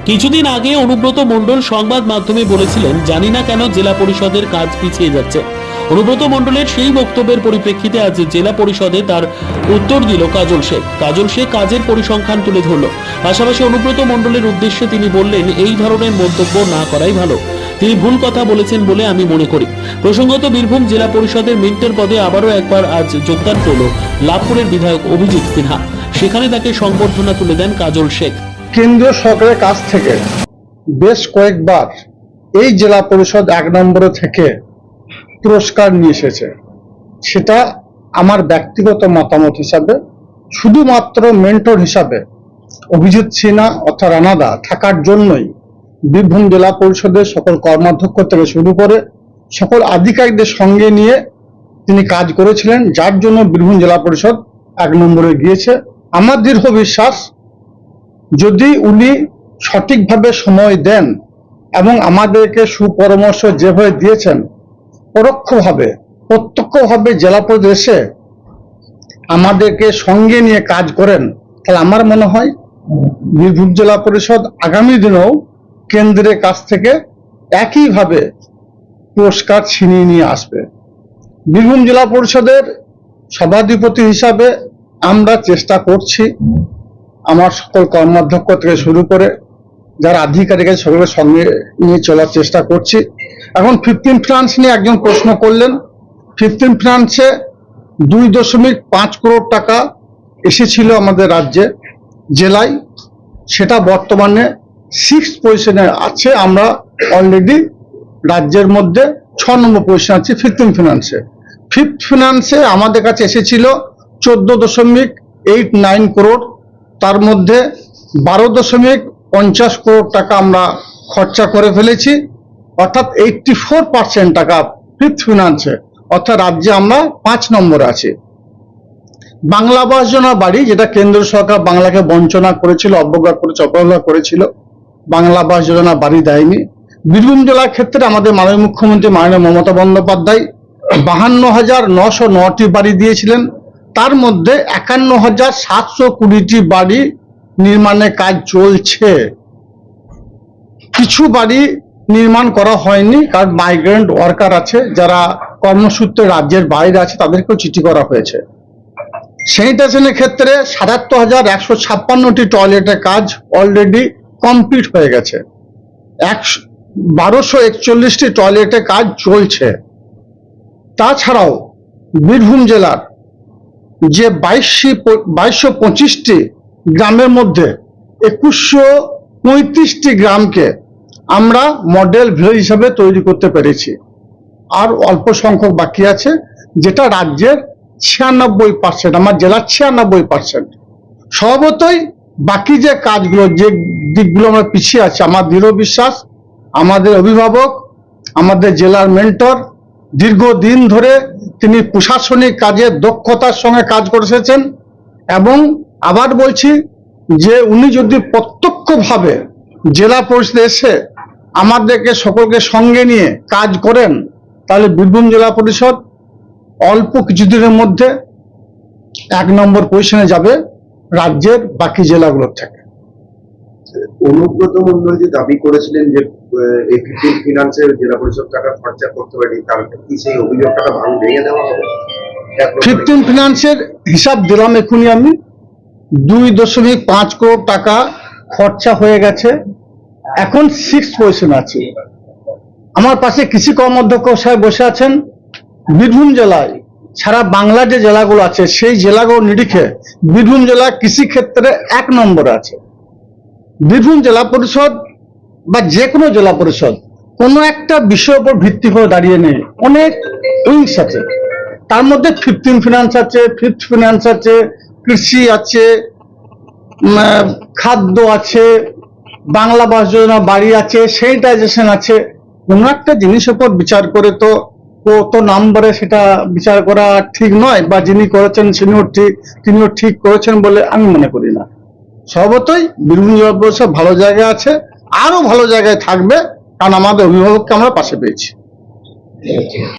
কিছুদিন আগে অনুব্রত মণ্ডল সংবাদ মাধ্যমে বলেছিলেন, জানি না কেন জেলা পরিষদের কাজ পিছিয়ে যাচ্ছে। অনুব্রত মণ্ডলের সেই বক্তব্যের পরিপ্রেক্ষিতে আজ জেলা পরিষদে তার উত্তর দিল কাজল শেখ। কাজল শেখ কাজের পরিসংখ্যান তুলে ধরল। পাশাপাশি অনুব্রত মণ্ডলের উদ্দেশ্যে তিনি বললেন, এই ধরনের মন্তব্য না করাই ভালো। তিনি ভুল কথা বলেছেন বলে আমি মনে করি। প্রসঙ্গত, বীরভূম জেলা পরিষদের মেন্টর পদে আবারও একবার আজ যোগদান করল লাভপুরের বিধায়ক অভিজিৎ সিনহা। সেখানে তাকে সংবর্ধনা তুলে দেন কাজল শেখ। কেন্দ্রীয় সরকারের কাছ থেকে বেশ কয়েকবার এই জেলা পরিষদ 1 নম্বরে থেকে পুরস্কার নিয়ে এসেছে। সেটা আমার ব্যক্তিগত মতামত হিসাবে, শুধুমাত্র মেন্টর হিসাবে অভিজিৎ সিনহা অর্থাৎ রানাদা থাকার জন্যই বীরভূম জেলা পরিষদের সকল কর্মাধ্যক্ষ থেকে শুরু করে সকল আধিকারিকদের সঙ্গে নিয়ে তিনি কাজ করেছিলেন, যার জন্য বীরভূম জেলা পরিষদ 1 নম্বরে গিয়েছে। আমার দৃঢ় বিশ্বাস, যদি উনি সঠিকভাবে সময় দেন এবং আমাদেরকে সুপরামর্শ যেভাবে দিয়েছেন, পরোক্ষভাবে প্রত্যক্ষভাবে জেলা পরিষদ এসে আমাদেরকে সঙ্গে নিয়ে কাজ করেন, তাহলে আমার মনে হয় বীরভূম জেলা পরিষদ আগামী দিনেও কেন্দ্রের কাছ থেকে একইভাবে পুরস্কার ছিনিয়ে নিয়ে আসবে। বীরভূম জেলা পরিষদের সভাধিপতি হিসাবে আমরা চেষ্টা করছি, আমার সকল কর্মাধ্যক্ষ থেকে শুরু করে যারা আধিকারিক আছে সকলের সঙ্গে নিয়ে চলার চেষ্টা করছি। এখন 15 ফিনান্স নিয়ে একজন প্রশ্ন করলেন। 15 ফিনান্সে 2.5 করোড় টাকা এসেছিল আমাদের রাজ্যে, জেলায়। সেটা বর্তমানে 6th পজিশনে আছে। আমরা অলরেডি রাজ্যের মধ্যে 6 নম্বর পজিশনে আছি 15 ফিনান্সে। 5th ফিনান্সে আমাদের কাছে এসেছিল 14.89 করোড়। তার মধ্যে 12.50 করোড় টাকা আমরা খরচা করে ফেলেছি, অর্থাৎ 84% টাকা 5th ফিনান্সে, অর্থাৎ রাজ্যে আমরা 5 নম্বরে আছি। বাংলা আবাস যোজনা বাড়ি, যেটা কেন্দ্র সরকার বাংলাকে বঞ্চনা করেছিল, অবহেলা করেছিল, বাংলা আবাস যোজনা বাড়ি দেয়নি। বীরভূম জেলার ক্ষেত্রে আমাদের মাননীয় মুখ্যমন্ত্রী মাননীয় মমতা বন্দ্যোপাধ্যায় 52,909টি বাড়ি দিয়েছিলেন। তার মধ্যে 51,720টি বাড়ি নির্মাণের কাজ চলছে। কিছু বাড়ি নির্মাণ করা হয়নি, কারণ মাইগ্রেন্ট ওয়ার্কার আছে, যারা কর্মসূত্রে রাজ্যের বাইরে আছে, তাদেরকেও চিঠি করা হয়েছে। স্যানিটেশনের ক্ষেত্রে 77,156টি টয়লেটের কাজ অলরেডি কমপ্লিট হয়ে গেছে। 1241টি টয়লেটের কাজ চলছে। তাছাড়াও বীরভূম জেলার যে 2225টি গ্রামের মধ্যে 2135টি গ্রামকে আমরা মডেল ভিলেজ হিসাবে তৈরি করতে পেরেছি। আর অল্প সংখ্যক বাকি আছে, যেটা রাজ্যের 96%, আমার জেলার 96%। স্বভাবতই বাকি যে কাজগুলো, যে দিকগুলো আমরা পিছিয়ে আছি, আমার দৃঢ় বিশ্বাস আমাদের অভিভাবক, আমাদের জেলার মেন্টর দীর্ঘদিন ধরে তিনি প্রশাসনিক কাজে দক্ষতার সঙ্গে কাজ করে এসেছেন। এবং আবার বলছি যে উনি যদি প্রত্যক্ষভাবে জেলা পরিষদে এসে আমাদেরকে সকলকে সঙ্গে নিয়ে কাজ করেন, তাহলে বীরভূম জেলা পরিষদ অল্প কিছুদিনের মধ্যে 1 নম্বর পজিশনে যাবে রাজ্যের বাকি জেলাগুলোর থেকে। অনুব্রত মণ্ডল যে দাবি করেছিলেন যে 15 ফিনান্সের জেলা পরিষদ টাকা খরচা করতে পারেনি, তার কি সেই অভিযোগটা ভেঙে দেওয়া হবে? 15 ফিনান্সের হিসাব দিলাম এখনই আমি, 2.5 করোড় টাকা খরচা হয়ে গেছে। এখন 6th পজিশনে আছে। আমার পাশে কৃষি কর্মাধ্যক্ষ সাহেব বসে আছেন। বীরভূম জেলায় সারা বাংলার যে জেলাগুলো আছে, সেই জেলাগুলো নিরিখে বীরভূম জেলা কৃষি ক্ষেত্রে 1 নম্বরে আছে। বীরভূম জেলা পরিষদ বা যে কোনো জেলা পরিষদ কোনো একটা বিষয়ের উপর ভিত্তি করে দাঁড়িয়ে নেই, অনেক উইংস আছে। তার মধ্যে 15 ফিনান্স আছে, 5th ফিনান্স আছে, কৃষি আছে, খাদ্য আছে, বাংলা আবাস যোজনা বাড়ি আছে, স্যানিটাইজেশন আছে। কোনো একটা জিনিসের উপর বিচার করে তো কত নম্বরে সেটা বিচার করা ঠিক নয়, বা যিনি করেছেন তিনিও ঠিক করেছেন বলে আমি মনে করি না। স্বভাবতই বীরভূম জেলা পরিষদ ভালো জায়গায় আছে, আরো ভালো জায়গায় থাকবে, কারণ আমাদের অভিভাবককে আমরা পাশে পেয়েছি।